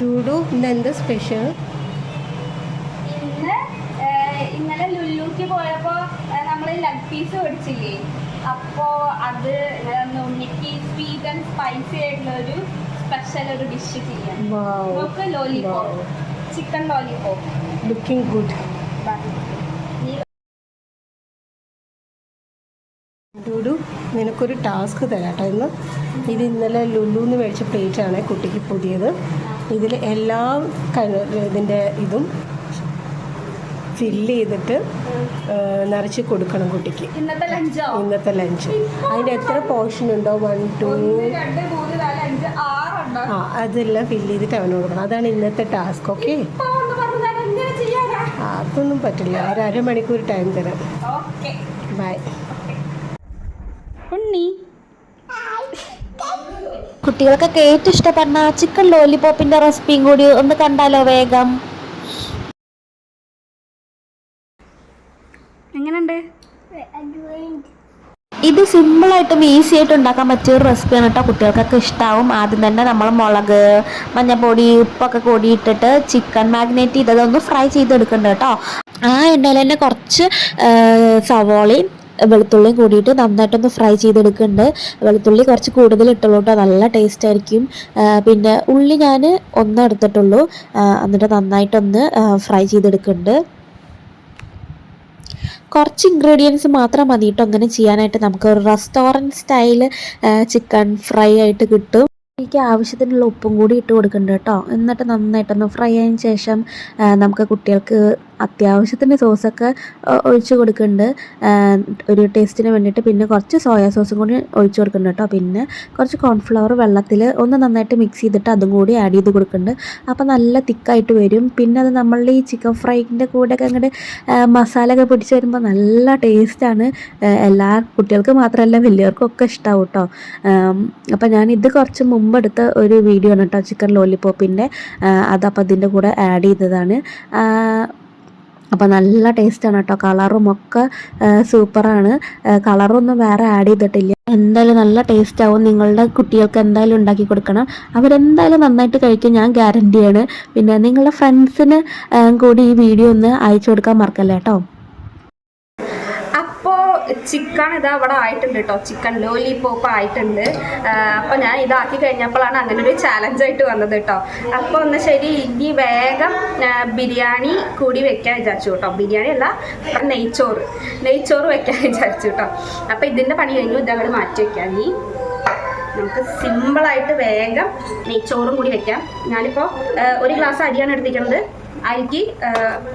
ഡൂഡു ഇന്നെന്ത് special? ഇന്നലെ ലുലുക്ക് പോയപ്പോൾ നമ്മൾ ലെഗ് പീസ് മേടിച്ചില്ലേ, അപ്പോൾ അത് ഉണ്ണിക്ക് സ്വീറ്റ് ആൻഡ് സ്പൈസി ആയിട്ടുള്ള ഒരു സ്പെഷ്യൽ ഒരു ഡിഷ് ചെയ്യാം. നമുക്ക് lollipop, chicken lollipop. Looking good. ഡൂഡു, നിനക്കൊരു ടാസ്ക് തരാട്ടോ ഇന്ന്. ഇത് ഇന്നലെ ലുലുന്ന് മേടിച്ച പ്ലേറ്റാണ് കുട്ടിക്ക് പുതിയത്. ഇതിൽ എല്ലാ ഇതിൻ്റെ ഇതും ഫില്ല് ചെയ്തിട്ട് നിറച്ച് കൊടുക്കണം കുട്ടിക്ക്. ഇന്നത്തെ ലഞ്ച് അതിൻ്റെ എത്ര പോർഷൻ ഉണ്ടോ? 1 2 അതെല്ലാം ഫില്ല് ചെയ്തിട്ട് അവന് കൊടുക്കണം. അതാണ് ഇന്നത്തെ ടാസ്ക്. ഓക്കെ, അതൊന്നും പറ്റില്ല. ഒരു അരമണിക്കൂർ ടൈം തരാം. ബൈ. കുട്ടികൾക്കൊക്കെ ഏറ്റവും ഇഷ്ടപ്പെടുന്ന ചിക്കൻ ലോലിപോപ്പിന്റെ റെസിപ്പിയും കൂടി ഒന്ന് കണ്ടാലോ വേഗം. എങ്ങനെയുണ്ട്? ഇത് സിമ്പിളായിട്ടും ഈസി ആയിട്ട് ഉണ്ടാക്കാൻ പറ്റിയ ഒരു റെസിപ്പിയാണ് കേട്ടോ. കുട്ടികൾക്കൊക്കെ ഇഷ്ടമാവും. ആദ്യം തന്നെ നമ്മൾ മുളക്, മഞ്ഞൾപ്പൊടി, ഉപ്പൊക്കെ കൂടി ഇട്ടിട്ട് ചിക്കൻ മാഗ്നേറ്റ് ചെയ്തതൊന്ന് ഫ്രൈ ചെയ്തെടുക്കുന്നുണ്ട് കേട്ടോ. ആ എണ്ണയിൽ തന്നെ കുറച്ച് സവോളയും വെളുത്തുള്ളിയും കൂടിയിട്ട് നന്നായിട്ടൊന്ന് ഫ്രൈ ചെയ്തെടുക്കുന്നുണ്ട്. വെളുത്തുള്ളി കുറച്ച് കൂടുതൽ ഇട്ടുള്ളൂ കേട്ടോ, നല്ല ടേസ്റ്റ് ആയിരിക്കും. പിന്നെ ഉള്ളി ഞാൻ ഒന്നേ എടുത്തിട്ടുള്ളൂ. എന്നിട്ട് നന്നായിട്ടൊന്ന് ഫ്രൈ ചെയ്തെടുക്കുന്നുണ്ട്. കുറച്ച് ഇൻഗ്രീഡിയൻസ് മാത്രം മതി കേട്ടോ അങ്ങനെ ചെയ്യാനായിട്ട്. നമുക്ക് ഒരു റെസ്റ്റോറൻറ്റ് സ്റ്റൈൽ ചിക്കൻ ഫ്രൈ ആയിട്ട് കിട്ടും. എനിക്ക് ആവശ്യത്തിനുള്ള ഉപ്പും കൂടി ഇട്ട് കൊടുക്കുന്നുണ്ട് കേട്ടോ. എന്നിട്ട് നന്നായിട്ടൊന്ന് ഫ്രൈ ആയതിന് ശേഷം നമുക്ക് കുട്ടികൾക്ക് അത്യാവശ്യത്തിന് സോസൊക്കെ ഒഴിച്ച് കൊടുക്കുന്നുണ്ട് ഒരു ടേസ്റ്റിന് വേണ്ടിയിട്ട്. പിന്നെ കുറച്ച് സോയാ സോസും കൂടി ഒഴിച്ച് കൊടുക്കുന്നുണ്ട് കേട്ടോ. പിന്നെ കുറച്ച് കോൺഫ്ലവർ വെള്ളത്തിൽ ഒന്ന് നന്നായിട്ട് മിക്സ് ചെയ്തിട്ട് അതും കൂടി ആഡ് ചെയ്ത് കൊടുക്കുന്നുണ്ട്. അപ്പോൾ നല്ല തിക്കായിട്ട് വരും. പിന്നെ അത് നമ്മളുടെ ഈ ചിക്കൻ ഫ്രൈൻ്റെ കൂടെയൊക്കെ അങ്ങോട്ട് മസാല ഒക്കെ പിടിച്ച് വരുമ്പോൾ നല്ല ടേസ്റ്റാണ്. എല്ലാ കുട്ടികൾക്ക് മാത്രമല്ല വലിയവർക്കും ഒക്കെ ഇഷ്ടമാവും കേട്ടോ. അപ്പോൾ ഞാനിത് കുറച്ച് മുമ്പെടുത്ത ഒരു വീഡിയോ ആണ് കേട്ടോ, ചിക്കൻ ലോലിപോപ്പിൻ്റെ. അതപ്പോൾ ഇതിൻ്റെ കൂടെ ആഡ് ചെയ്തതാണ്. അപ്പോൾ നല്ല ടേസ്റ്റാണ് കേട്ടോ. കളറും ഒക്കെ സൂപ്പറാണ്. കളറൊന്നും വേറെ ആഡ് ചെയ്തിട്ടില്ല. എന്തായാലും നല്ല ടേസ്റ്റ് ആവും. നിങ്ങളുടെ കുട്ടികൾക്ക് എന്തായാലും ഉണ്ടാക്കി കൊടുക്കണം. അവരെന്തായാലും നന്നായിട്ട് കഴിക്കും, ഞാൻ ഗ്യാരണ്ടിയാണ്. പിന്നെ നിങ്ങളുടെ ഫ്രണ്ട്സിന് കൂടി ഈ വീഡിയോ ഒന്ന് അയച്ചു കൊടുക്കാൻ മറക്കല്ലേ കേട്ടോ. ചിക്കൻ ഇതാ ഇവിടെ ആയിട്ടുണ്ട് കേട്ടോ. ചിക്കൻ ലോലിപോപ്പ് ആയിട്ടുണ്ട്. അപ്പോൾ ഞാൻ ഇതാക്കി കഴിഞ്ഞപ്പോഴാണ് അങ്ങനെ ഒരു ചാലഞ്ചായിട്ട് വന്നത് കേട്ടോ. അപ്പോൾ ഒന്ന് ശരി, ഇനി വേഗം ബിരിയാണി കൂടി വെക്കാൻ വിചാരിച്ചു കേട്ടോ. ബിരിയാണി അല്ല, നെയ്ച്ചോറ് വെക്കാൻ വിചാരിച്ചു കേട്ടോ. അപ്പോൾ ഇതിൻ്റെ പണി കഴിഞ്ഞു. ഇതങ്ങോട്ട് മാറ്റി വെക്കാം. ഇനി നമുക്ക് സിമ്പിളായിട്ട് വേഗം നെയ്ച്ചോറും കൂടി വെക്കാം. ഞാനിപ്പോൾ 1 ഗ്ലാസ് അരിയാണ് എടുത്തിരിക്കുന്നത്. അരിക്ക്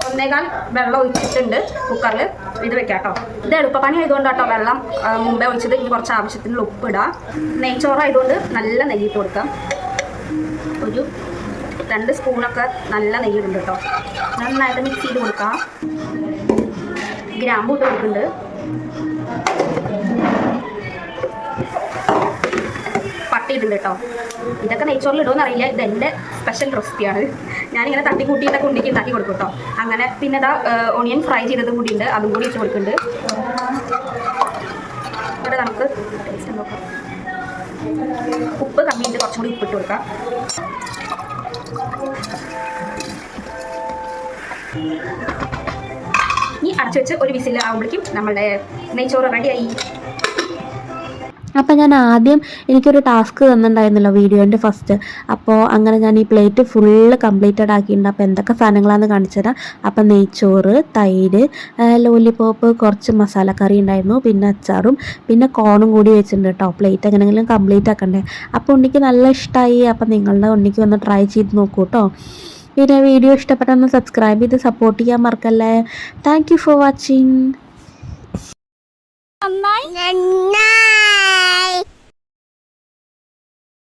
1.25 വെള്ളം ഒഴിച്ചിട്ടുണ്ട് കുക്കറിൽ. ഇത് വെക്കാം കേട്ടോ. ഇത് എളുപ്പപ്പണി ആയതുകൊണ്ട് കേട്ടോ വെള്ളം മുമ്പേ ഒഴിച്ചത്. ഇനി കുറച്ച് ആവശ്യത്തിനുള്ള ഉപ്പ് ഇടാം. നെയ്ച്ചോറായതുകൊണ്ട് നല്ല നെയ്യിട്ട് കൊടുക്കാം. ഒരു 2 സ്പൂണൊക്കെ നല്ല നെയ്യിടുണ്ട് കേട്ടോ. നന്നായിട്ട് മിക്സ് ചെയ്ത് കൊടുക്കാം. ഗ്രാമ്പൂ ഇട്ട് കൊടുക്കുന്നുണ്ട്. പട്ടിയിട്ടുണ്ട് കേട്ടോ. ഇതൊക്കെ നെയ്ച്ചോറിൽ ഇടുമെന്ന് അറിയില്ല. ഇതെൻ്റെ സ്പെഷ്യൽ റെസിപ്പിയാണ്. ഞാനിങ്ങനെ തട്ടിക്കൂട്ടിയിട്ടൊക്കെ ഉണ്ടിക്ക് ഉണ്ടാക്കി കൊടുക്കും കേട്ടോ. അങ്ങനെ പിന്നെ ഇതാ ഓണിയൻ ഫ്രൈ ചെയ്തതും കൂടി ഉണ്ട്, അതും കൂടി ഇട്ട് കൊടുക്കുന്നുണ്ട്. ഇവിടെ നമുക്ക് ടേസ്റ്റ് നോക്കാം. ഉപ്പ് കമ്മിയുണ്ട്, കുറച്ചും കൂടി ഉപ്പിട്ട് കൊടുക്കാം. ഇനി അടച്ചു വെച്ച് ഒരു വിസിൽ ആകുമ്പോഴേക്കും നമ്മളുടെ നെയ്ച്ചോറ് റെഡിയായി. അപ്പോൾ ഞാൻ ആദ്യം എനിക്കൊരു ടാസ്ക് തന്നിട്ടുണ്ടായിരുന്നല്ലോ വീഡിയോൻ്റെ ഫസ്റ്റ്. അപ്പോൾ അങ്ങനെ ഞാൻ ഈ പ്ലേറ്റ് ഫുള്ള് കംപ്ലീറ്റഡ് ആക്കിയിട്ടുണ്ട്. അപ്പോൾ എന്തൊക്കെ സാധനങ്ങളാണെന്ന് കാണിച്ചു തരാം. അപ്പോൾ നെയ്ച്ചോറ്, തൈര്, ലോലിപോപ്പ്, കുറച്ച് മസാലക്കറി ഉണ്ടായിരുന്നു, പിന്നെ അച്ചാറും പിന്നെ കോണും കൂടി വെച്ചിട്ടുണ്ട് കേട്ടോ. പ്ലേറ്റ് എങ്ങനെയെങ്കിലും കംപ്ലീറ്റ് ആക്കണ്ടേ. അപ്പോൾ ഉണ്ണിക്ക് നല്ല ഇഷ്ടമായി. അപ്പോൾ നിങ്ങളുടെ ഉണ്ണിക്ക് ഒന്ന് ട്രൈ ചെയ്ത് നോക്കൂ കേട്ടോ. പിന്നെ വീഡിയോ ഇഷ്ടപ്പെട്ടൊന്ന് സബ്സ്ക്രൈബ് ചെയ്ത് സപ്പോർട്ട് ചെയ്യാൻ മറക്കല്ലേ. Thank you for watching.